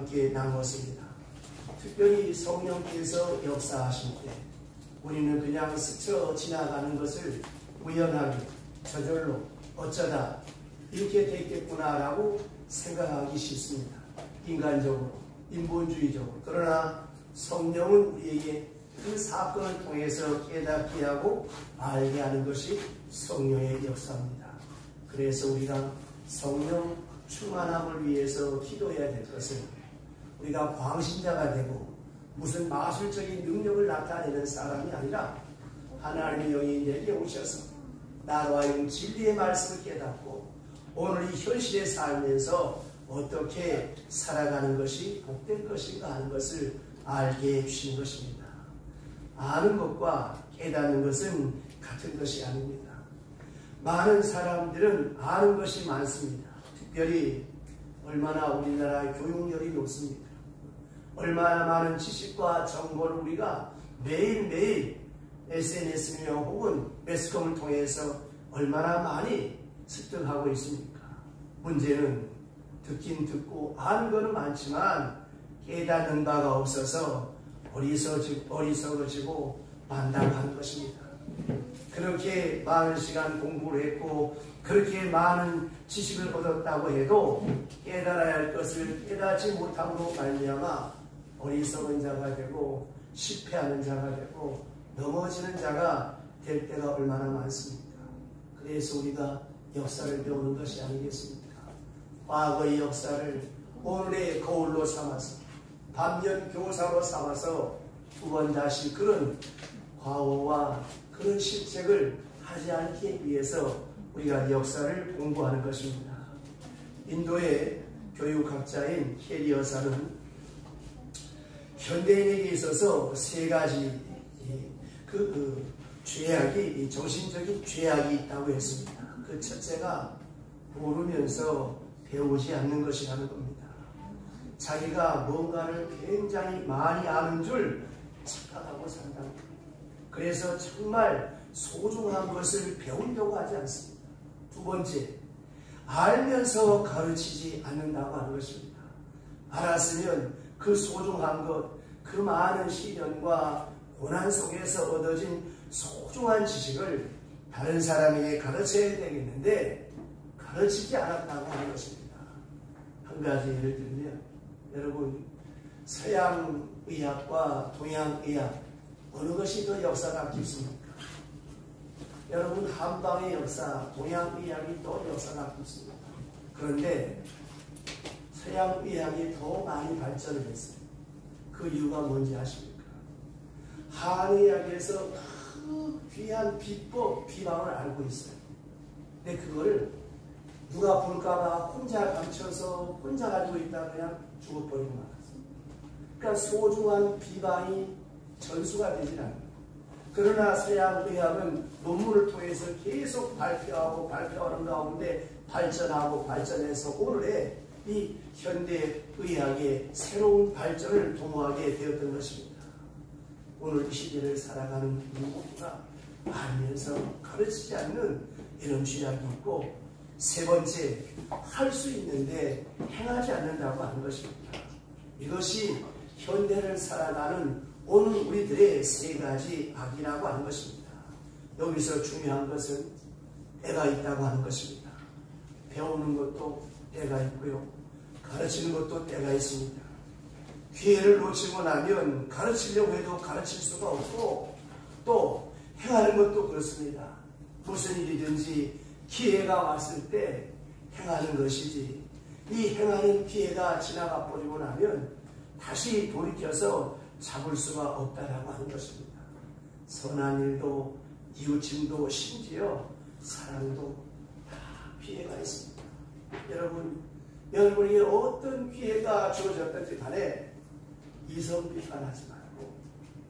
함께 나누었습니다. 특별히 성령께서 역사하실 때 우리는 그냥 스쳐 지나가는 것을 우연하게 저절로 어쩌다 이렇게 됐겠구나라고 생각하기 쉽습니다. 인간적으로, 인본주의적으로. 그러나 성령은 우리에게 그 사건을 통해서 깨닫게 하고 알게 하는 것이 성령의 역사입니다. 그래서 우리가 성령 충만함을 위해서 기도해야 될 것은 우리가 광신자가 되고 무슨 마술적인 능력을 나타내는 사람이 아니라 하나님의 영이 내게 오셔서 나로 하여금 진리의 말씀을 깨닫고 오늘 이 현실에 살면서 어떻게 살아가는 것이 복된 것인가 하는 것을 알게 해주시는 것입니다. 아는 것과 깨닫는 것은 같은 것이 아닙니다. 많은 사람들은 아는 것이 많습니다. 특별히 얼마나 우리나라 교육열이 높습니까? 얼마나 많은 지식과 정보를 우리가 매일매일 SNS며 혹은 매스컴을 통해서 얼마나 많이 습득하고 있습니까? 문제는 듣긴 듣고 아는 것은 많지만 깨닫는 바가 없어서 어리석어지고 만당하는 것입니다. 그렇게 많은 시간 공부를 했고 그렇게 많은 지식을 얻었다고 해도 깨달아야 할 것을 깨닫지 못함으로 말미암아 어리석은 자가 되고 실패하는 자가 되고 넘어지는 자가 될 때가 얼마나 많습니까? 그래서 우리가 역사를 배우는 것이 아니겠습니까? 과거의 역사를 오늘의 거울로 삼아서 반면 교사로 삼아서 두 번 다시 그런 과오와 그런 실책을 하지 않기 위해서 우리가 역사를 공부하는 것입니다. 인도의 교육학자인 캐리 여사는 현대인에게 있어서 세 가지 죄악이, 정신적인 죄악이 있다고 했습니다. 그 첫째가 모르면서 배우지 않는 것이라는 겁니다. 자기가 뭔가를 굉장히 많이 아는 줄 착각하고 산다는 겁니다. 그래서 정말 소중한 것을 배우려고 하지 않습니다. 두 번째, 알면서 가르치지 않는다고 하는 것입니다. 알았으면 그 소중한 것, 그 많은 시련과 고난 속에서 얻어진 소중한 지식을 다른 사람에게 가르쳐야 되겠는데 가르치지 않았다고 하는 것입니다. 한 가지 예를 들면 여러분 서양의학과 동양의학 어느 것이 더 역사가 깊습니까? 여러분 한방의 역사, 동양의학이 더 역사가 깊습니다. 그런데 서양의학이 더 많이 발전을 했어요. 그 이유가 뭔지 아십니까? 한의학에서 그 귀한 비법, 비방을 알고 있어요. 근데 그거를 누가 볼까봐 혼자 감춰서 혼자 가지고 있다가 그냥 죽어버리고 말았어요. 그러니까 소중한 비방이 전수가 되질 않아요. 그러나 서양의학은 논문을 통해서 계속 발표하고 발표하는 가운데 발전하고 발전해서 오늘의 이 현대의학의 새로운 발전을 도모하게 되었던 것입니다. 오늘 이 시대를 살아가는 누구가 알면서 가르치지 않는 이런 죄악이 있고, 세 번째, 할 수 있는데 행하지 않는다고 하는 것입니다. 이것이 현대를 살아가는 오늘 우리들의 세 가지 악이라고 하는 것입니다. 여기서 중요한 것은 때가 있다고 하는 것입니다. 배우는 것도 때가 있고요. 가르치는 것도 때가 있습니다. 기회를 놓치고 나면 가르치려고 해도 가르칠 수가 없고, 또 행하는 것도 그렇습니다. 무슨 일이든지 기회가 왔을 때 행하는 것이지, 이 행하는 기회가 지나가 버리고 나면 다시 돌이켜서 잡을 수가 없다라고 하는 것입니다. 선한 일도 이웃짐도 심지어 사랑도 다 기회가 있습니다. 여러분에게 어떤 기회가 주어졌든지 간에 이성 비판하지 말고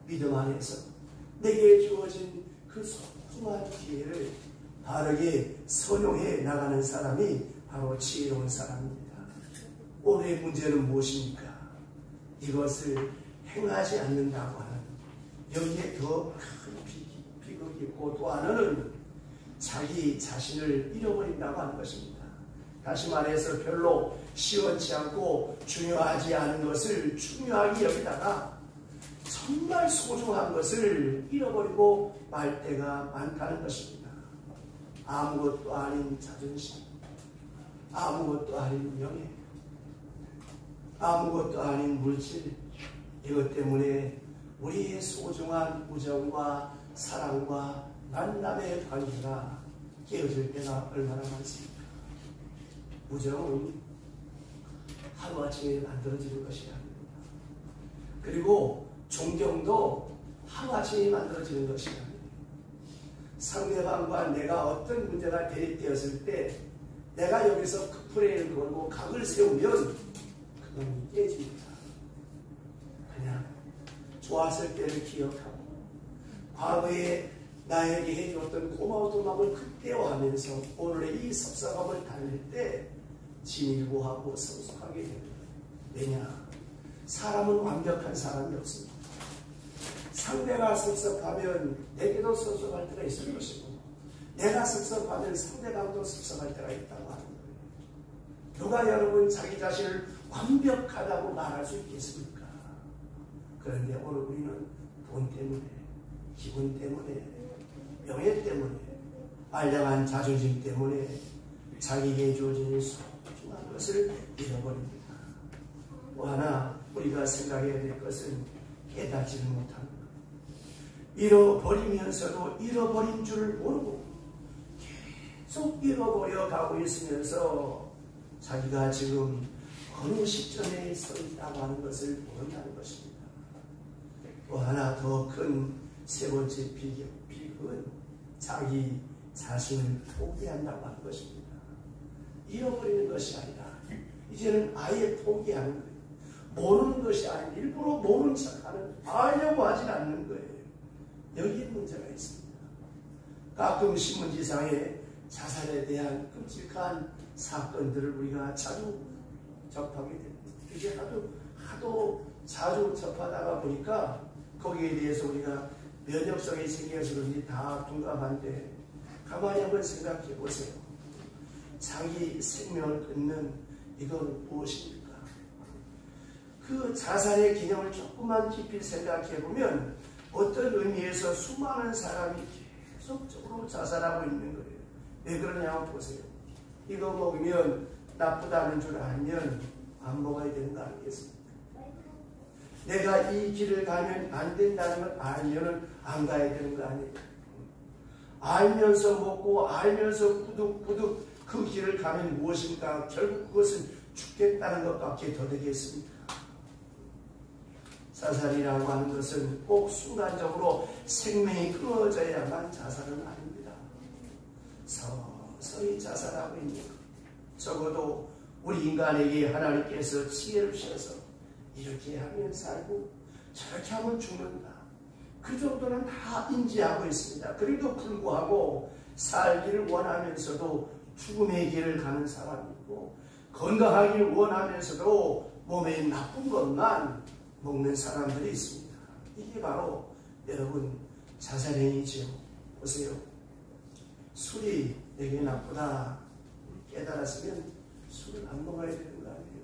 믿음 안에서 내게 주어진 그 소중한 기회를 바르게 선용해 나가는 사람이 바로 지혜로운 사람입니다. 오늘의 문제는 무엇입니까? 이것을 행하지 않는다고 하는, 여기에 더 큰 비극이 있고, 또 하나는 자기 자신을 잃어버린다고 하는 것입니다. 다시 말해서 별로 시원치 않고 중요하지 않은 것을 중요하게 여기다가 정말 소중한 것을 잃어버리고 말 때가 많다는 것입니다. 아무것도 아닌 자존심, 아무것도 아닌 명예, 아무것도 아닌 물질, 이것 때문에 우리의 소중한 우정과 사랑과 만남의 관계가 깨어질 때가 얼마나 많습니까? 우정은 하루아침에 만들어지는 것이 아닙니다. 그리고 존경도 하루아침에 만들어지는 것이 아닙니다. 상대방과 내가 어떤 문제가 대립되었을 때 내가 여기서 프레임을 걸고 각을 세우면 그건 깨집니다. 그냥 좋았을 때를 기억하고 과거에 나에게 해줬던 고마웠던 마음을 극대화하면서 오늘의 이 섭섭함을 달랠 때 진일보하고 성숙하게 됩니다. 왜냐? 사람은 완벽한 사람이 없습니다. 상대가 섭섭하면 내게도 섭섭할 때가 있을 것이고 내가 섭섭하면 상대방도 섭섭할 때가 있다고 하는 거예요. 누가 여러분 자기 자신을 완벽하다고 말할 수 있겠습니까? 그런데 오늘 우리는 돈 때문에, 기분 때문에, 명예 때문에, 알량한 자존심 때문에 자기에게 주어진 소중한 것을 잃어버립니다. 또 하나 우리가 생각해야 될 것은 깨닫지를 못하는 것. 잃어버리면서도 잃어버린 줄 모르고 계속 잃어버려 가고 있으면서 자기가 지금 어느 시점에 서 있다고 하는 것을 모른다는 것입니다. 또 하나 더 큰 세 번째 비극은 자기 자신을 포기한다고 하는 것입니다. 잃어버리는 것이 아니라 이제는 아예 포기하는 거예요. 모르는 것이 아니라 일부러 모르는 척하는, 알려고 하진 않는 거예요. 여기에 문제가 있습니다. 가끔 신문지상에 자살에 대한 끔찍한 사건들을 우리가 자주 접하게 됩니다. 이게 하도 자주 접하다가 보니까 거기에 대해서 우리가 면역성이 생겨서 그런지 다 둔감한데 가만히 한번 생각해 보세요. 자기 생명을 끊는 이건 무엇입니까? 그 자살의 개념을 조금만 깊이 생각해 보면 어떤 의미에서 수많은 사람이 계속적으로 자살하고 있는 거예요. 왜 그러냐고 보세요. 이거 먹으면 나쁘다는 줄 알면 안 먹어야 되는 거 아니겠습니까? 내가 이 길을 가면 안 된다는 걸 알면 안 가야 되는 거 아니에요? 알면서 먹고 알면서 구둑구둑 그 길을 가면 무엇입니까? 결국 그것은 죽겠다는 것밖에 더 되겠습니까? 자살이라고 하는 것은 꼭 순간적으로 생명이 끊어져야만 자살은 아닙니다. 서서히 자살하고 있는 것. 적어도 우리 인간에게 하나님께서 지혜를 주셔서 이렇게 하면 살고 저렇게 하면 죽는다. 그 정도는 다 인지하고 있습니다. 그래도 불구하고 살기를 원하면서도 죽음의 길을 가는 사람이 있고 건강하기를 원하면서도 몸에 나쁜 것만 먹는 사람들이 있습니다. 이게 바로 여러분 자살행위죠. 보세요. 술이 내게 나쁘다 깨달았으면 술을 안 먹어야 되는 거 아니에요.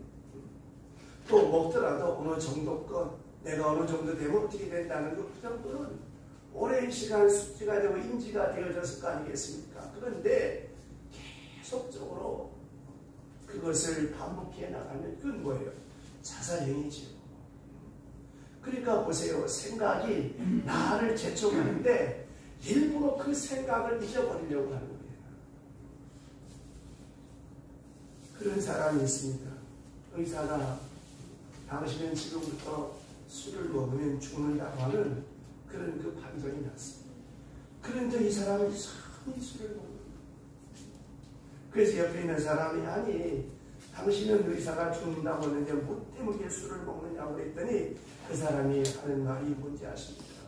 또 먹더라도 어느 정도껏 내가 어느 정도 되면 어떻게 된다는 그 정도는 오랜 시간 숙지가 되고 인지가 되어졌을 거 아니겠습니까? 그런데 계속적으로 그것을 반복해 나가면 그건 뭐예요? 자살행위죠. 그러니까 보세요. 생각이 나를 재촉하는데 일부러 그 생각을 잊어버리려고 하는 거예요. 그런 사람이 있습니다. 의사가 당신은 지금부터 술을 먹으면 죽는다고 하는 그런 그 판정이 났습니다. 그런데 이 사람은 이상히 술을 먹는 거예요. 그래서 옆에 있는 사람이 아니 당신은 의사가 죽는다고 하는데 뭐 때문에 술을 먹느냐고 그랬더니 그 사람이 하는 말이 뭔지 아십니까?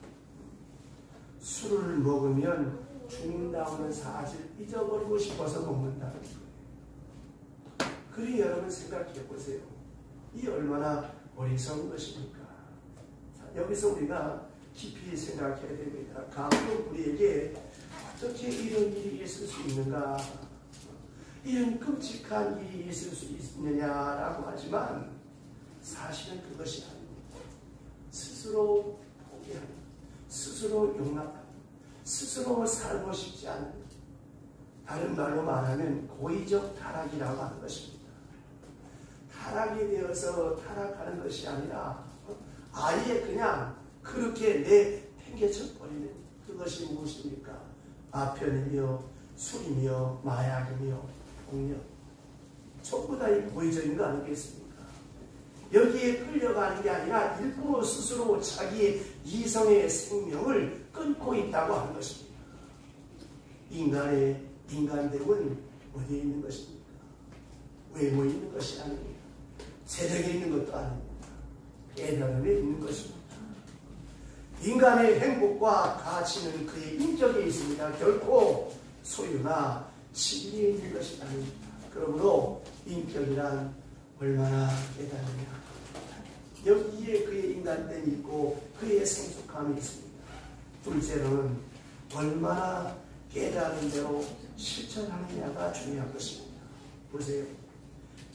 술을 먹으면 죽는다는 사실을 잊어버리고 싶어서 먹는다는 거예요. 그리 여러분 생각해 보세요. 이 얼마나 어리석은 것입니까? 자, 여기서 우리가 깊이 생각해야 됩니다. 가끔 우리에게 어떻게 이런 일이 있을 수 있는가? 이런 끔찍한 일이 있을 수 있느냐라고 하지만 사실은 그것이 아닙니다. 스스로 포기하는, 스스로 용납하는, 스스로 살고 싶지 않은, 다른 말로 말하면 고의적 타락이라고 하는 것입니다. 타락이 되어서 타락하는 것이 아니라 아예 그냥 그렇게 내팽개쳐 버리는 그것이 무엇입니까? 아편이며 술이며 마약이며 폭력, 전부 다 이 고의적인 거 아니겠습니까? 여기에 끌려가는 게 아니라 일부러 스스로 자기의 이성의 생명을 끊고 있다고 하는 것입니다. 인간의 인간됨은 어디에 있는 것입니까? 외모에 있는 것이 아닙니다. 세력에 있는 것도 아닙니다. 깨달음에 있는 것입니다. 인간의 행복과 가치는 그의 인격에 있습니다. 결코 소유나 진리에 있는 것이 아닙니다. 그러므로 인격이란 얼마나 깨달으냐, 여기에 그의 인간됨이 있고 그의 성숙함이 있습니다. 둘째로는 얼마나 깨달은 대로 실천하느냐가 중요한 것입니다. 보세요.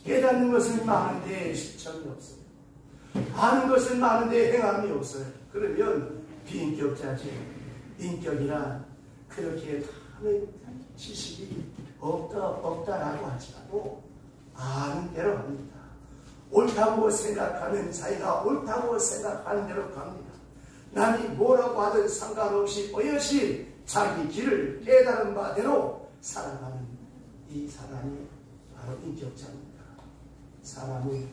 깨닫는 것은 많은데 실천이 없어요. 아는 것은 많은데 행함이 없어요. 그러면 비인격자지. 인격이란 그렇게 많은 지식이 없다라고 하지라도 아는 대로 합니다. 옳다고 생각하는 자기가 옳다고 생각하는 대로 갑니다. 남이 뭐라고 하든 상관없이 어여시 자기 길을 깨달은 바대로 살아가는 이 사람이 바로 인격자입니다. 사람은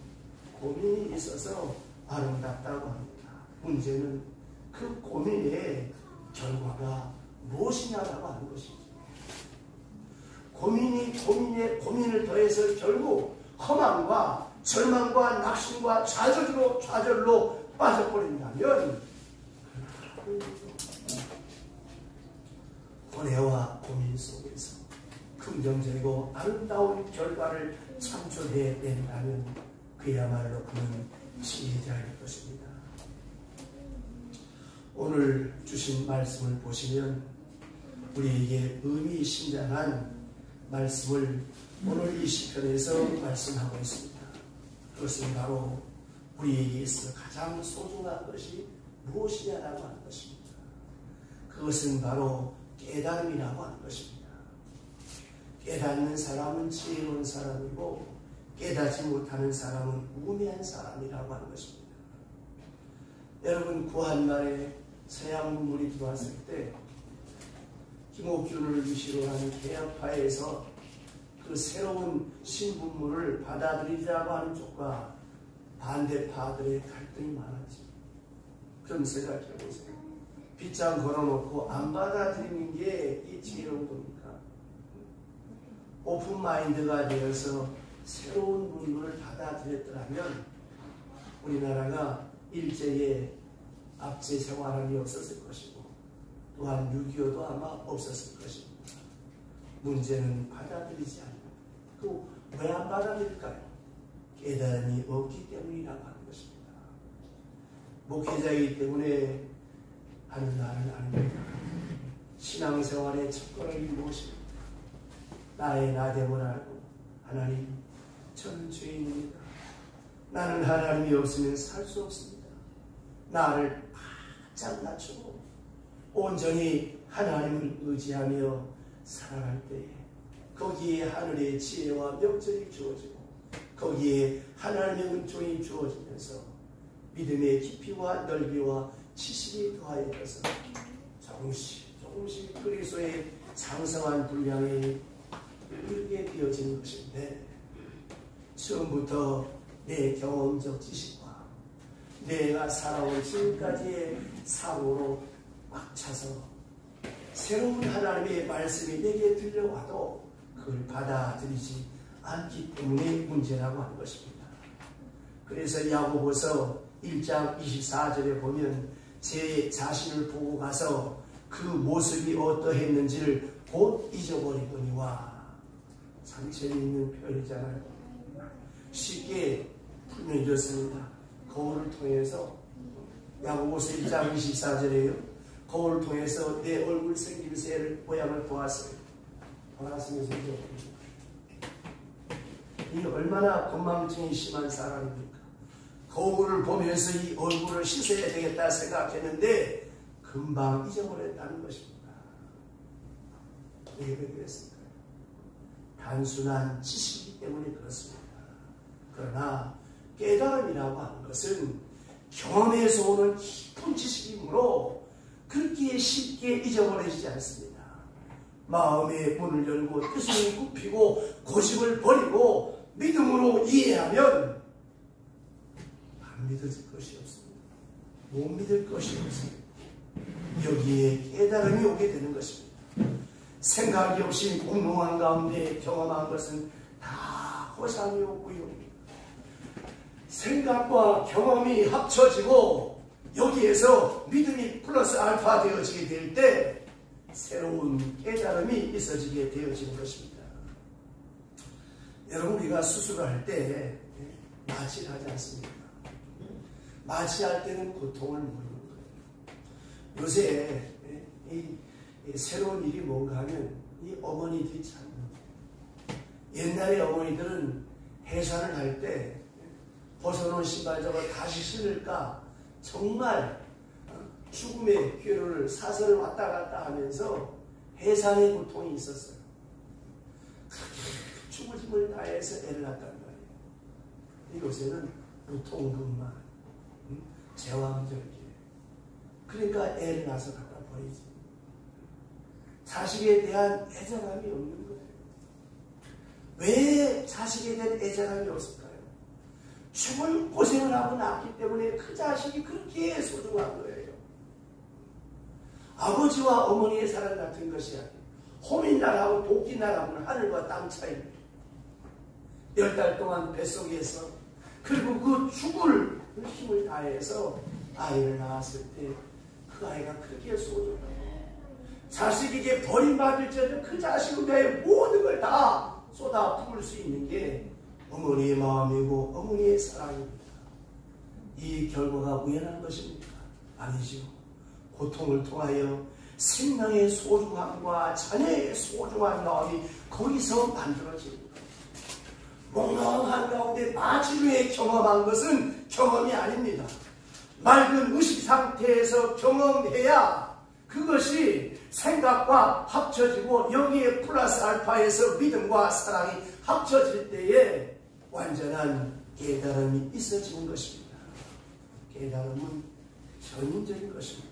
고민이 있어서 아름답다고 합니다. 문제는 그 고민의 결과가 무엇이냐라고 하는 것이죠. 고민을 더해서 결국 허망과 절망과 낙심과 좌절로 빠져버린다면 고뇌와 고민 속에서 긍정적이고 아름다운 결과를 창출해낸다면 그야말로 그는 지혜자일 것입니다. 오늘 주신 말씀을 보시면 우리에게 의미심장한 말씀을 오늘 이 시편에서 말씀하고 있습니다. 그것은 바로 우리에게 있어 가장 소중한 것이 무엇이냐라고 하는 것입니다. 그것은 바로 깨달음이라고 하는 것입니다. 깨닫는 사람은 지혜로운 사람이고 깨닫지 못하는 사람은 우매한 사람이라고 하는 것입니다. 여러분, 구한말에 서양 문물이 들어왔을 때 김옥균을 위시로 하는 개혁파에서 그 새로운 신문물을 받아들이자고 하는 쪽과 반대파들의 갈등이 많았죠. 그럼 생각해 보세요. 빗장 걸어놓고 안 받아들이는 게 이 지혜로운 겁니까? 오픈마인드가 되어서 새로운 문물을 받아들였더라면 우리나라가 일제의 압제 생활이 없었을 것이고 또한 6.25도 아마 없었을 것입니다. 문제는 받아들이지 않는, 왜 안 받아들일까요? 깨달음이 없기 때문이라고 하는 것입니다. 목회자이기 때문에 하는 말은 아닙니다. 신앙생활의 첫걸음이 무엇입니까? 나의 나됨을 알고 하나님, 저는 죄인입니다. 나는 하나님이 없으면 살 수 없습니다. 나를 바짝 낮추고 온전히 하나님을 의지하며 살아갈 때에 거기에 하늘의 지혜와 명철이 주어지고 거기에 하나님의 은총이 주어지면서 믿음의 깊이와 넓이와 지식이 더하여져서 조금씩 그리스도의 장성한 분량에 이르게 되어지는 것인데, 처음부터 내 경험적 지식과 내가 살아온 지금까지의 사고로 꽉 차서 새로운 하나님의 말씀이 내게 들려와도 그걸 받아들이지 않기 때문에 문제라고 하는 것입니다. 그래서 야고보서 1장 24절에 보면 제 자신을 보고 가서 그 모습이 어떠했는지를 곧 잊어버리거니와, 참 재미있는 표현이잖아요. 쉽게 풀면 이렇습니다. 거울을 통해서, 야고보서 1장 24절에요. 거울을 통해서 내 얼굴 생김새를 모양을 보았어요. 보았으면서 잊어버립니다. 이 얼마나 건망증이 심한 사람입니까? 거울을 보면서 이 얼굴을 씻어야 되겠다 생각했는데 금방 잊어버렸다는 것입니다. 왜 그랬을까요? 단순한 지식이기 때문에 그렇습니다. 그러나 깨달음이라고 하는 것은 경험에서 오는 깊은 지식이므로 그렇게 쉽게 잊어버리지 않습니다. 마음의 문을 열고 뜻을 굽히고 고집을 버리고 믿음으로 이해하면 안 믿을 것이 없습니다. 못 믿을 것이 없습니다. 여기에 깨달음이 오게 되는 것입니다. 생각이 없이 공롱한 가운데 경험한 것은 다 허상이 오고요. 생각과 경험이 합쳐지고 여기에서 믿음이 플러스 알파 되어지게 될 때 새로운 깨달음이 있어지게 되어지는 것입니다. 여러분, 우리가 수술을 할 때 마취를 하지 않습니까? 마취할 때는 고통을 모르는 거예요. 요새 이 새로운 일이 뭔가 하면 이 어머니들이 참 옛날에 어머니들은 해산을 할 때 벗어놓은 신발 저거 다시 신을까 정말 죽음의 꾀를 사선을 왔다 갔다 하면서 해산의 고통이 있었어요. 그렇게 죽을 힘을 다해서 애를 낳았단 말이에요. 요새는 무통근만 제왕절개. 그러니까 애를 낳아서 갖다 버리지. 자식에 대한 애절함이 없는 거예요. 왜 자식에 대한 애절함이 없을까요? 죽을 고생을 하고 낳기 때문에 그 자식이 그렇게 소중한 거예요. 아버지와 어머니의 사랑 같은 것이 아니에요. 호민나라하고 도끼나라하고는 하늘과 땅 차이입니다. 10달 동안 뱃속에서 그리고 그 죽을 힘을 다해서 아이를 낳았을 때 그 아이가 그렇게 소중해요. 자식에게 버림받을지라도 그 자식을 위해 모든 걸 다 쏟아 부을 수 있는 게 어머니의 마음이고 어머니의 사랑입니다. 이 결과가 우연한 것입니까? 아니죠. 고통을 통하여 생명의 소중함과 자녀의 소중한 마음이 거기서 만들어집니다. 몽롱한 가운데 마취루에 경험한 것은 경험이 아닙니다. 맑은 의식 상태에서 경험해야 그것이 생각과 합쳐지고 여기에 플러스 알파에서 믿음과 사랑이 합쳐질 때에 완전한 깨달음이 있어지는 것입니다. 깨달음은 전인적인 것입니다.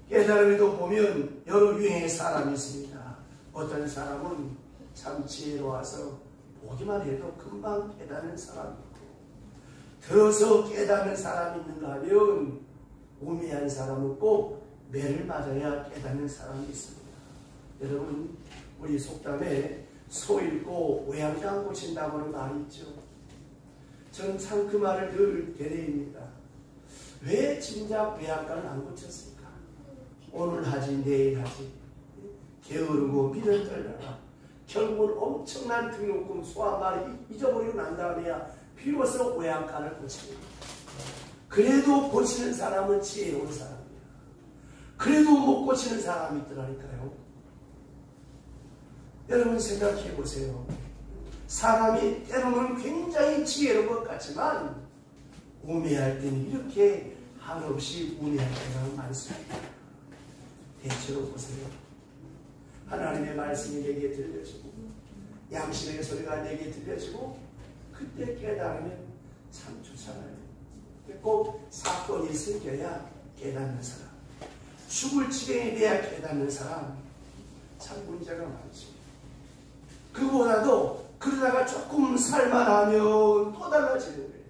깨달음에도 보면 여러 유형의 사람이 있습니다. 어떤 사람은 참 지혜로워서 보기만 해도 금방 깨닫는 사람이 있고 들어서 깨닫는 사람이 있는가 하면 우매한 사람은 꼭 매를 맞아야 깨닫는 사람이 있습니다. 여러분, 우리 속담에 소 잃고 외양간 안 고친다고 하는 말이 있죠. 저는 참 그 말을 늘 되뇌입니다. 왜 진작 외양간을 안 고쳤을까? 오늘 하지 내일 하지 게으르고 미련 떨다가 결국은 엄청난 등록금 소한 마리 잊어버리고 난 다음에야 비로소 외양간을 고칩니다. 그래도 고치는 사람은 지혜로운 사람이야. 그래도 못 고치는 사람이 있더라니까요. 여러분 생각해 보세요. 사람이 때로는 굉장히 지혜로운 것 같지만 우매할 때는 이렇게 한없이 우매할 때가 많습니다. 대체로 보세요. 하나님의 말씀이 내게 들려지고 양심의 소리가 내게 들려지고 그때 깨달으면 참 좋잖아요. 꼭 사건이 생겨야 깨닫는 사람, 죽을 지경에 대해 깨닫는 사람 참 문제가 많지. 그보다도 그러다가 조금 살만하면 또 달라지는 거예요.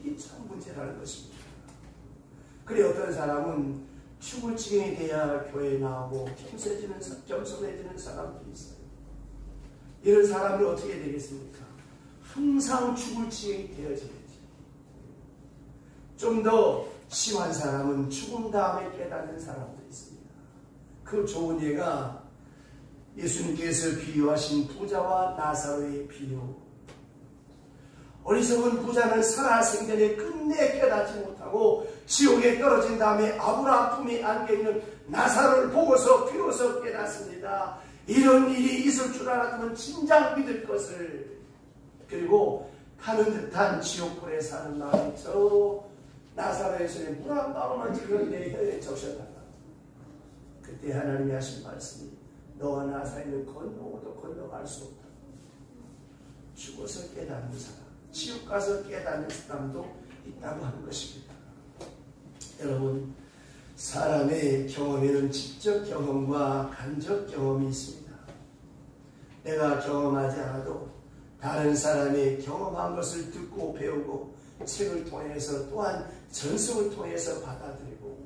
이게 참 문제라는 것입니다. 그래 어떤 사람은 죽을 지경에 대해 교회에 나오고 겸손해지는 사람들이 있어요. 이런 사람이 어떻게 되겠습니까? 항상 죽을 지경이 되어져야지. 좀 더 심한 사람은 죽은 다음에 깨닫는 사람도 있습니다. 그 좋은 예가 예수님께서 비유하신 부자와 나사로의 비유. 어리석은 부자는 살아생전에 끝내 깨닫지 못하고 지옥에 떨어진 다음에 아부라 품에 안겨있는 나사로를 보고서 비로소 깨닫습니다. 이런 일이 있을 줄 알았으면 진작 믿을 것을. 그리고 가는 듯한 지옥불에 사는 마음이 저 나사렛의 물 한 방울만 지금 내 혀에 적셨다가 그때 하나님이 하신 말씀이 너와 나 사이는 건너고도 건너갈 수 없다. 죽어서 깨닫는 사람, 지옥 가서 깨닫는 사람도 있다고 하는 것입니다. 여러분, 사람의 경험에는 직접 경험과 간접 경험이 있습니다. 내가 경험하지 않아도 다른 사람의 경험한 것을 듣고 배우고 책을 통해서 또한 전승을 통해서 받아들이고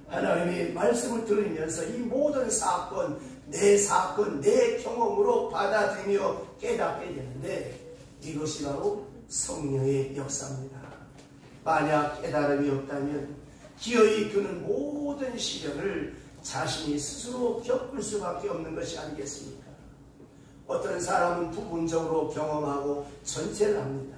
하나님의 말씀을 들으면서 이 모든 사건, 내 경험으로 받아들이며 깨닫게 되는데 이것이 바로 성령의 역사입니다. 만약 깨달음이 없다면 기어이 그는 모든 시련을 자신이 스스로 겪을 수밖에 없는 것이 아니겠습니까? 어떤 사람은 부분적으로 경험하고 전체를 합니다.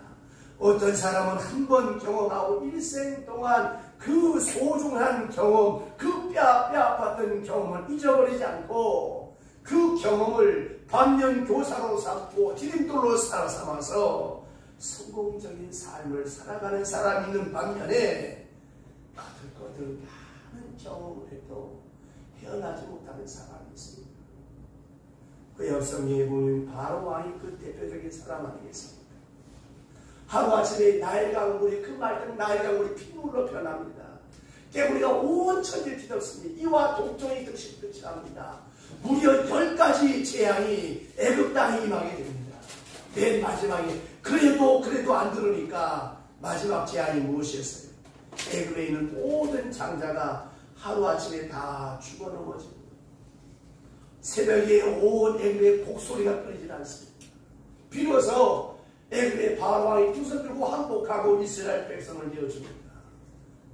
어떤 사람은 한 번 경험하고 일생 동안 그 소중한 경험, 그 뼈아팠던 경험을 잊어버리지 않고 그 경험을 반면교사로 삼고 디딤돌로 삼아서 성공적인 삶을 살아가는 사람이 있는 반면에 거들거들 많은 경험을 해도 헤어나지 못하는 사람이 있습니다. 그 역성에 보면 바로 왕이 그 대표적인 사람 아니겠습니까? 하루아침에 나일 강물이 그 맑은 나일 강물이 피물로 변합니다. 깨구리가 온 천지를 뒤덮습니다. 이와 동종이 득실합니다. 무려 10가지 재앙이 애굽 땅에 임하게 됩니다. 맨 마지막에 그래도 안 들으니까 마지막 재앙이 무엇이었어요? 애굽에 있는 모든 장자가 하루아침에 다 죽어 넘어집니다. 새벽에 온 애굽의 곡소리가 끊이질 않습니다. 비로소 애굽의 바로왕이 두 손 들고 항복하고 이스라엘 백성을 내어줍니다.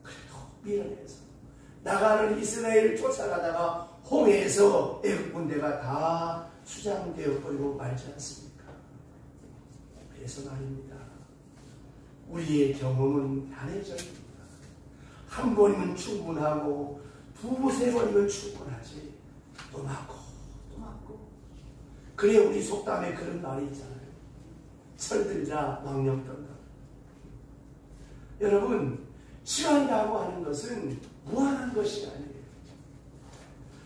그래도 미련해서 나가는 이스라엘을 쫓아가다가 홍해에서 애굽 군대가 다 수장되어 버리고 말지 않습니까? 그래서 말입니다. 우리의 경험은 단회적입니다. 한 번이면 충분하고 두세 번이면 충분하지. 또 맞고 또 맞고. 그래 우리 속담에 그런 말이 있잖아요. 철들자 망령 떤다. 여러분, 시간이라고 하는 것은 무한한 것이 아니에요.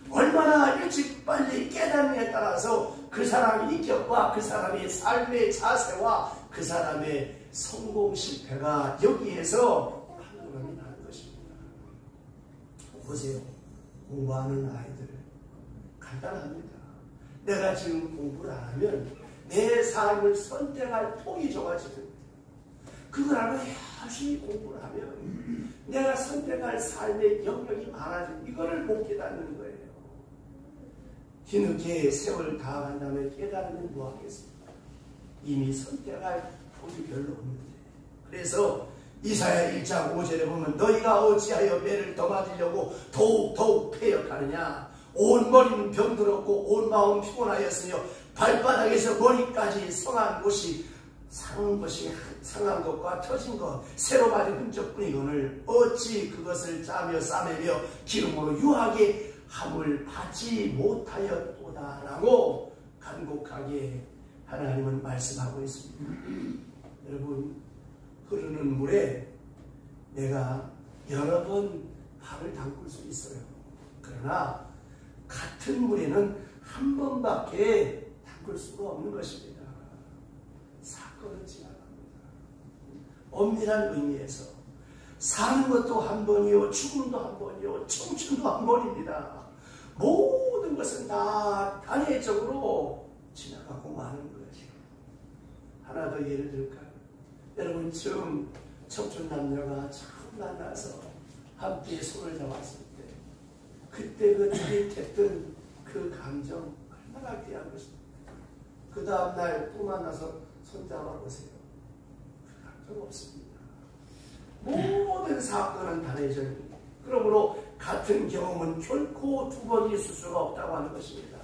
얼마나 일찍 빨리 깨닫느냐에 따라서 그 사람의 인격과 그 사람의 삶의 자세와 그 사람의 성공 실패가 여기에서 판단이 나는 것입니다. 보세요. 공부하는 아이들 간단합니다. 내가 지금 공부를 안 하면 내 삶을 선택할 폭이 좁아지거든요. 그걸 알고 열심히 공부를 하면 내가 선택할 삶의 영역이 많아지고 이거를 못 깨닫는 거예요. 뒤늦게 세월 다 간 다음에 깨달으면 뭐 하겠습니까? 이미 선택할 폭이 별로 없는데. 그래서 이사야 1장 5절에 보면 너희가 어찌하여 매를 더 맞으려고 더욱 패역하느냐. 온 머리는 병들었고 온 마음은 피곤하였으며 발바닥에서 머리까지 상한 것과 터진 것 새로 맞은 흔적뿐이거늘 어찌 그것을 짜며 싸매며 기름으로 유하게 함을 받지 못하였도다라고 간곡하게 하나님은 말씀하고 있습니다. 여러분, 흐르는 물에 내가 여러 번 발을 담글 수 있어요. 그러나 같은 물에는 한 번밖에 담글 수가 없는 것입니다. 사건은 지나갑니다. 엄밀한 의미에서 사는 것도 한 번이요, 죽음도 한 번이요, 청춘도 한 번입니다. 모든 것은 다 단회적으로 지나가고 마는 거죠. 하나 더 예를 들까요? 여러분, 처음 청춘 남녀가 처음 만나서 함께 손을 잡았을 때 그때 그 짜릿했던 그 감정 얼마나 귀한 것입니까? 그 다음날 또 만나서 손잡아 보세요. 그 감정 없습니다. 모든 사건은 단회적입니다. 그러므로 같은 경험은 결코 두 번 있을 수가 없다고 하는 것입니다.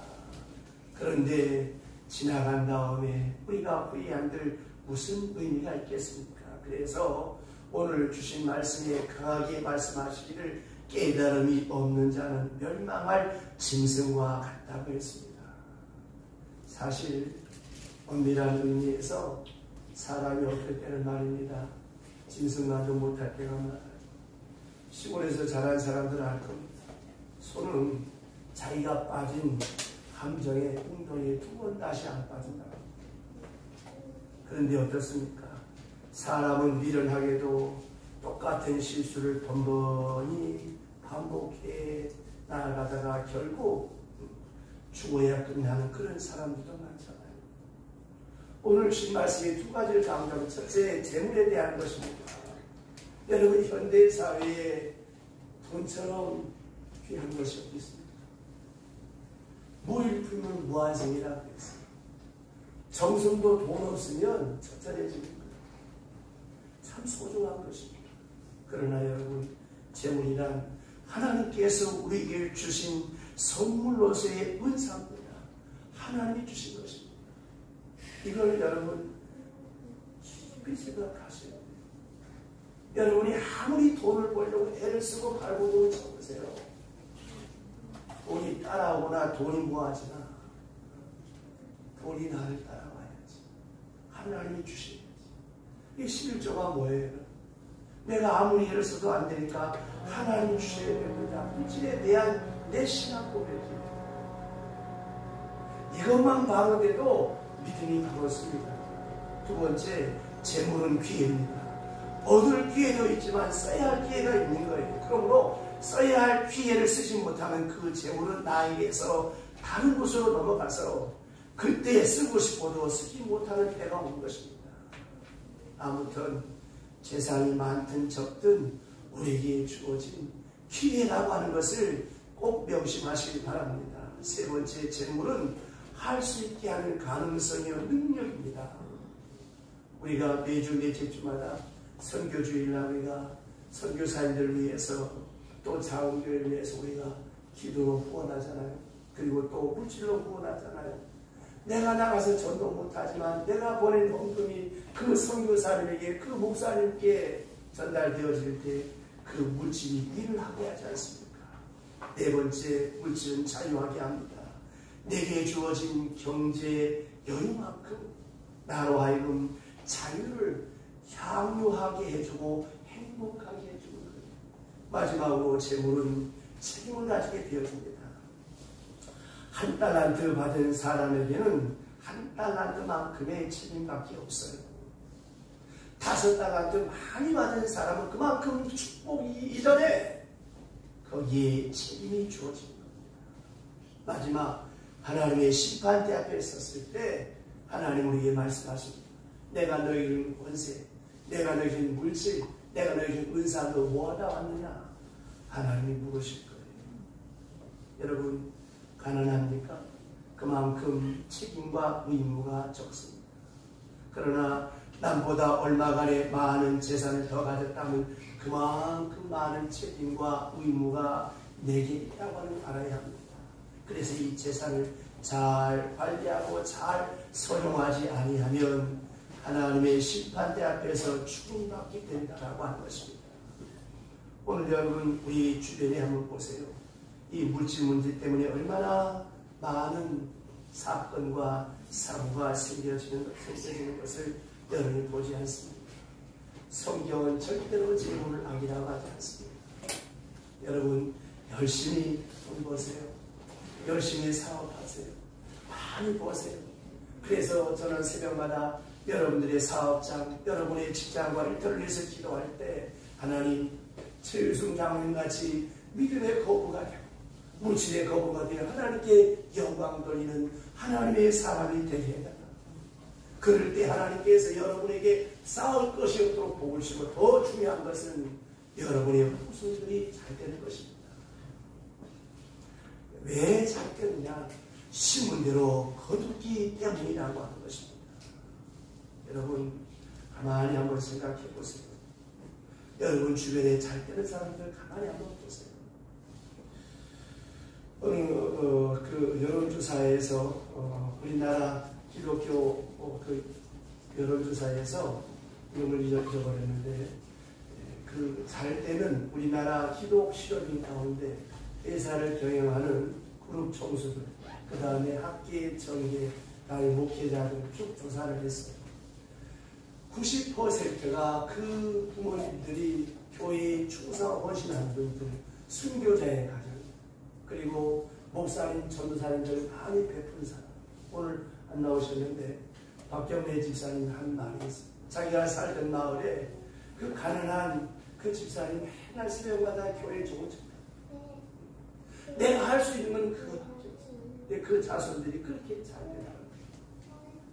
그런데 지나간 다음에 우리가 후회한들 무슨 의미가 있겠습니까? 그래서 오늘 주신 말씀에 강하게 말씀하시기를 깨달음이 없는 자는 멸망할 짐승과 같다고 했습니다. 사실 엄밀한 의미에서 사람이 어떨 때는 말입니다. 짐승만도 못할 때가 많아요. 시골에서 자란 사람들은 알 겁니다. 소는 자기가 빠진 함정에 웅덩이에 2번 다시 안 빠진다. 그런데 어떻습니까? 사람은 미련하게도 똑같은 실수를 번번이 반복해 나아가다가 결국 죽어야 끝나는 그런 사람들도 많잖아요. 오늘 신 말씀의 2가지를 강조하면, 첫째, 재물에 대한 것입니다. 여러분, 현대 사회에 돈처럼 귀한 것이 어디 있습니까? 무일품은 무한생이라고 했어요. 정성도 돈 없으면 처절해지는 거예요. 참 소중한 것입니다. 그러나 여러분, 재물이란 하나님께서 우리에게 주신 선물로서의 은사입니다. 하나님이 주신 것입니다. 이걸 여러분 깊이 생각하셔야 돼요. 여러분이 아무리 돈을 벌려고 애를 쓰고 발버둥을 쳐보세요. 돈이 따라오거나 돈이 뭐하지나 돈이 나를 따라와야지. 하나님이 주셔야지. 이 11조가 뭐예요? 내가 아무리 애를 써도 안 되니까 하나님이 주셔야 됩니다. 물질에 대한 내 신앙 고백이에요. 이것만 바로 돼도 믿음이 그렇습니다. 2번째, 재물은 기회입니다. 얻을 기회도 있지만 써야 할 기회가 있는 거예요. 그러므로 써야 할 기회를 쓰지 못하면 그 재물은 나에게서 다른 곳으로 넘어가서 그때 쓰고 싶어도 쓰지 못하는 때가 온 것입니다. 아무튼 재산이 많든 적든 우리에게 주어진 기회라고 하는 것을 꼭 명심하시기 바랍니다. 3번째, 재물은 할 수 있게 하는 가능성이요 능력입니다. 우리가 매주 넷째 주마다 선교주일날 우리가 선교사님들을 위해서 또 자원교회를 위해서 우리가 기도로 후원하잖아요. 그리고 또 물질로 후원하잖아요. 내가 나가서 전도 못하지만 내가 보낸 헌금이 그 선교사님에게, 그 목사님께 전달되어질 때 그 물질이 일을 하게 하지 않습니까? 4번째, 물질은 자유하게 합니다. 내게 주어진 경제 여유만큼 나로 하여금 자유를 향유하게 해주고 행복하게 해주는 거예요. 마지막으로 재물은 책임을 가지게 되어집니다. 1달란트 받은 사람에게는 1달란트만큼의 책임밖에 없어요. 5달란트 많이 받은 사람은 그만큼 축복이 이전에 거기에 책임이 주어진 겁니다. 마지막 하나님의 심판대 앞에 섰을 때 하나님 우리에게 말씀하십니다. 내가 너희를 권세, 내가 너희에게 물질, 내가 너희에게 은사 너 뭐하다 왔느냐? 하나님이 물으실 거예요. 여러분, 가난합니까? 그만큼 책임과 의무가 적습니다. 그러나 남보다 얼마간의 많은 재산을 더 가졌다면 그만큼 많은 책임과 의무가 내게 있다고 하는 걸 알아야 합니다. 그래서 이 재산을 잘 관리하고 잘 사용하지 아니하면 하나님의 심판대 앞에서 죽음받게 된다라고 하는 것입니다. 오늘 여러분 우리 주변에 한번 보세요. 이 물질 문제 때문에 얼마나 많은 사건과 사고가 생겨지는 것을 여러분이 보지 않습니다. 성경은 절대로 재물을 악이라고 하지 않습니다. 여러분 열심히 돈 버세요. 열심히 사업하세요. 많이 버세요. 그래서 저는 새벽마다 여러분들의 사업장, 여러분의 직장과 일터를 위해서 기도할 때 하나님 최유승 장로님같이 믿음의 거부가 되고 물질의 거부가 되어 하나님께 영광 돌리는 하나님의 사람이 되게 해달라. 그럴 때 하나님께서 여러분에게 쌓을 것이 없도록 복을 주시고 더 중요한 것은 여러분의 후손들이 잘 되는 것입니다. 왜 잘 되느냐? 심은 대로 거두기 때문이라고 하는 것입니다. 여러분 가만히 한번 생각해 보세요. 여러분 주변에 잘 되는 사람들 가만히 한번 보세요. 그 여론조사에서 우리나라 기독교 그 여론조사에서 이름을 잊어버렸는데 그 잘 되는 우리나라 기독 실업인 가운데 회사를 경영하는 그룹 총수들, 그 다음에 학계, 정계, 나의 목회자들 쭉 조사를 했어요. 90%가 그 부모님들이 교회에 충성 헌신한 분들, 순교자의 가정, 그리고 목사님, 전도사님들 많이 베푼 사람. 오늘 안 나오셨는데 박경래 집사님 한 말이 있어요. 자기가 살던 마을에 그 가난한 그 집사님 맨날 새벽마다 교회에 좋은 척. 내가 할 수 있는 건 그거밖에 없어요. 근데 그 자손들이 그렇게 잘 되더라고요.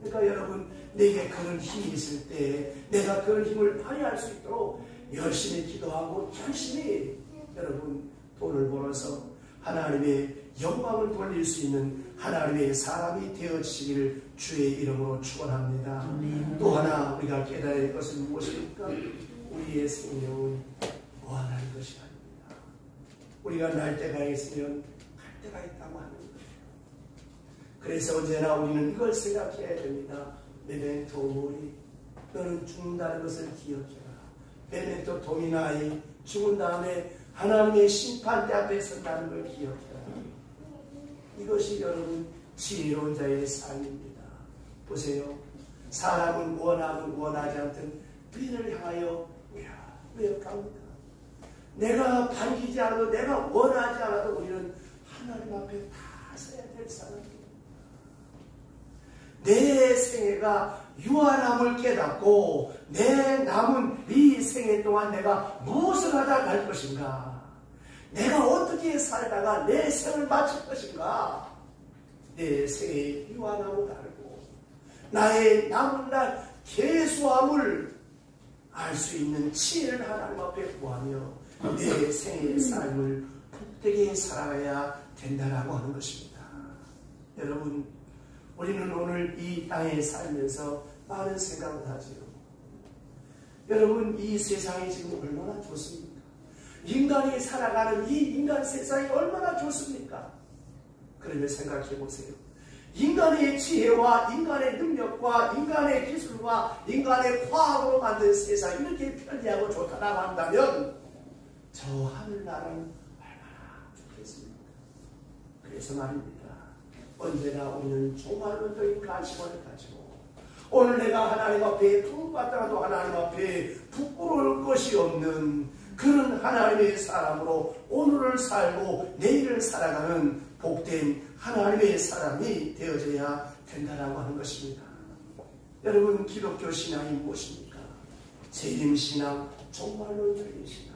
그러니까 여러분, 내게 그런 힘이 있을 때 내가 그런 힘을 발휘할 수 있도록 열심히 기도하고 열심히 여러분 돈을 벌어서 하나님의 영광을 돌릴 수 있는 하나님의 사람이 되어지기를 주의 이름으로 축원합니다. 또 하나 우리가 깨달아야 할 것은 무엇입니까? 우리의 생명은 무한한 것이 아닙니다. 우리가 날 때가 있으면 갈 때가 있다고 하는 거예요. 그래서 언제나 우리는 이걸 생각해야 됩니다. 메멘토 모리, 너는 죽는다는 것을 기억해라. 메멘토 도미나이, 죽은 다음에 하나님의 심판대 앞에 선다는 걸 기억해라. 이것이 여러분 지혜로운 자의 삶입니다. 보세요. 사람은 원하든 원하지 않든 미래를 향하여 외역합니다. 내가 반기지 않아도 내가 원하지 않아도 우리는 하나님 앞에 다 서야 될 사람입니다. 내 생애가 유한함을 깨닫고 내 남은 이 생애 동안 내가 무엇을 하다 갈 것인가, 내가 어떻게 살다가 내 생을 마칠 것인가, 내 생애의 유한함을 알고 나의 남은 날 계수함을 알 수 있는 지혜를 하나님 앞에 구하며 내 생애의 삶을 복되게 살아가야 된다라고 하는 것입니다. 여러분, 우리는 오늘 이 땅에 살면서 많은 생각을 하지요. 여러분, 이 세상이 지금 얼마나 좋습니까? 인간이 살아가는 이 인간 세상이 얼마나 좋습니까? 그러면 생각해 보세요. 인간의 지혜와 인간의 능력과 인간의 기술과 인간의 과학으로 만든 세상이 이렇게 편리하고 좋다고 한다면 저 하늘나라는 얼마나 좋겠습니까? 그래서 말입니다. 언제나 우리는 종말론적인 관심을 가지고 오늘 내가 하나님 앞에 부름받더라도 하나님 앞에 부끄러울 것이 없는 그런 하나님의 사람으로 오늘을 살고 내일을 살아가는 복된 하나님의 사람이 되어져야 된다라고 하는 것입니다. 여러분, 기독교 신앙이 무엇입니까? 재림신앙, 종말론적인 신앙.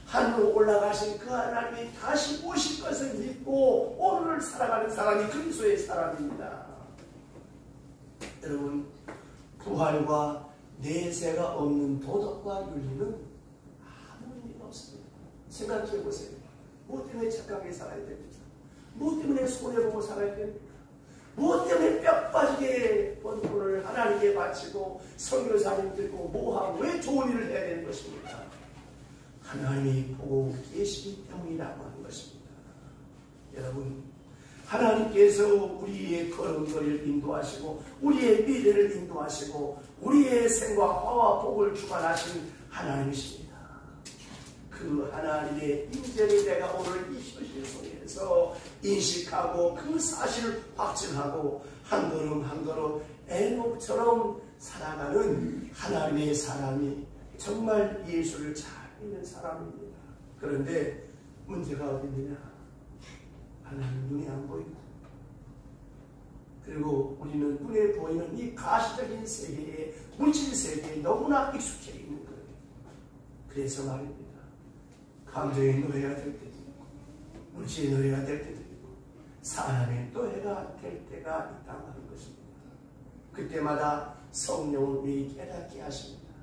하늘로 올라가신 그 하나님이 다시 오실 것을 믿고 오늘을 살아가는 사람이 그리스도의 사람입니다. 여러분, 부활과 내세가 없는 도덕과 윤리는 아무 의미가 없습니다. 생각해 보세요. 뭐 때문에 착하게 살아야 됩니까? 뭐 때문에 손해보고 살아야 됩니까? 뭐 때문에 뼈 빠지게 번 돈을 하나님께 바치고 선교사님 들고 뭐하고 왜 좋은 일을 해야 되는 것입니까? 하나님이 보고 계시기 때문이라고 하는 것입니다. 여러분, 하나님께서 우리의 걸음걸이를 인도하시고 우리의 미래를 인도하시고 우리의 생과 화와 복을 주관하신 하나님이십니다. 그 하나님의 인재를 내가 오늘 이 현실 속에서 인식하고 그 사실을 확증하고 한 걸음 한 걸음 애녹처럼 살아가는 하나님의 사람이 정말 예수를 잘 믿는 사람입니다. 그런데 문제가 어디 있느냐? 하나님 눈에 안 보이고, 그리고 우리는 눈에 보이는 이 가시적인 세계에, 물질 세계에 너무나 익숙해 있는 거예요. 그래서 말입니다. 감정의 노래가 될 때도 있고, 물질의 노래가 될 때도 있고, 사람의 노래가 될 때가 있다고 하는 것입니다. 그때마다 성령을 우리 깨닫게 하십니다.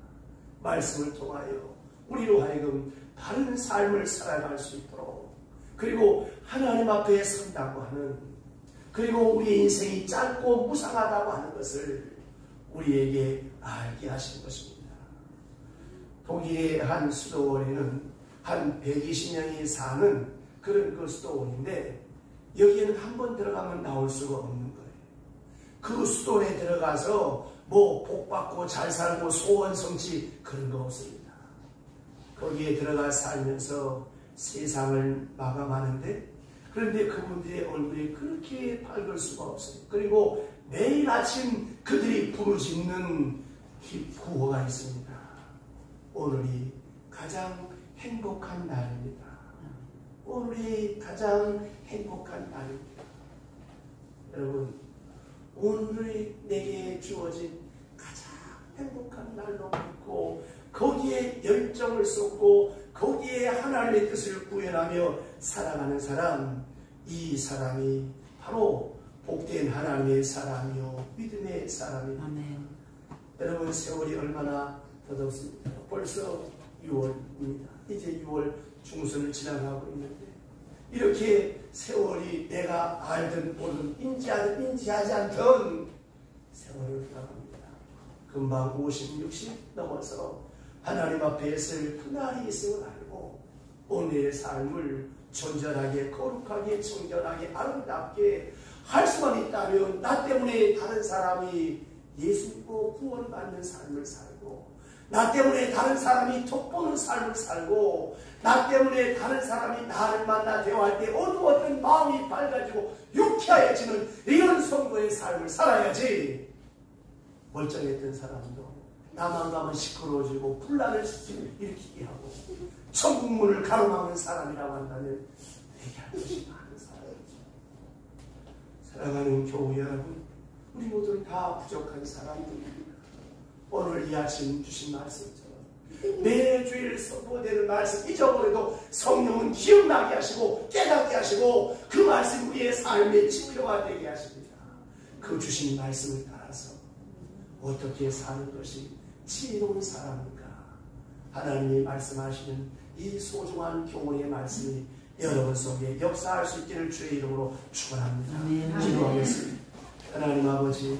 말씀을 통하여 우리로 하여금 바른 삶을 살아갈 수 있도록, 그리고 하나님 앞에 선다고 하는, 그리고 우리의 인생이 짧고 무상하다고 하는 것을 우리에게 알게 하신 것입니다. 독일의 한 수도원에는 한 120명이 사는 그런 그 수도원인데, 여기에는 한 번 들어가면 나올 수가 없는 거예요. 그 수도원에 들어가서 뭐 복받고 잘 살고 소원 성취 그런 거 없습니다. 거기에 들어가 살면서 세상을 마감하는데 그런데 그분들의 얼굴이 그렇게 밝을 수가 없어요. 그리고 매일 아침 그들이 부르짖는 구호가 있습니다. 오늘이 가장 행복한 날입니다. 오늘이 가장 행복한 날입니다. 여러분, 오늘이 내게 주어진 가장 행복한 날로 믿고 거기에 열정을 쏟고 거기에 하나님의 뜻을 구현하며 살아가는 사람, 이 사람이 바로 복된 하나님의 사람이요 믿음의 사람입니다. 아멘. 여러분, 세월이 얼마나 더덥습니까? 벌써 6월입니다. 이제 6월 중순을 지나가고 있는데 이렇게 세월이 내가 알든 모르든 인지하지 않던 세월을 나갑니다. 금방 50, 60 넘어서 하나님 앞에 있을 그날이 있음을 알고 오늘의 삶을 존전하게, 거룩하게, 청결하게, 아름답게 할 수만 있다면 나 때문에 다른 사람이 예수 믿고 구원받는 삶을 살고, 나 때문에 다른 사람이 돋보는 삶을 살고, 나 때문에 다른 사람이 나를 만나 대화할 때 어두웠던 마음이 밝아지고 유쾌해지는 이런 성도의 삶을 살아야지. 멀쩡했던 사람도 나만 가면 시끄러워지고 분란을 일으키게 하고 천국문을 가로막는 사람이라고 한다면 얘기할 것이 많은 사람이죠. 사랑하는 교우 여러분, 우리 모두는 다 부족한 사람들입니다. 오늘 이 아침 주신 말씀처럼 매주일 선포되는 말씀 잊어버려도 성령은 기억나게 하시고 깨닫게 하시고 그 말씀 우리의 삶의 지표가 되게 하십니다. 그 주신 말씀을 따라서 어떻게 사는 것이 지혜로운 사람입니까? 하나님이 말씀하시는 이 소중한 교훈의 말씀이 여러분 속에 역사할 수 있기를 주의 이름으로 축원합니다. 기도하겠습니다. 하나님 아버지,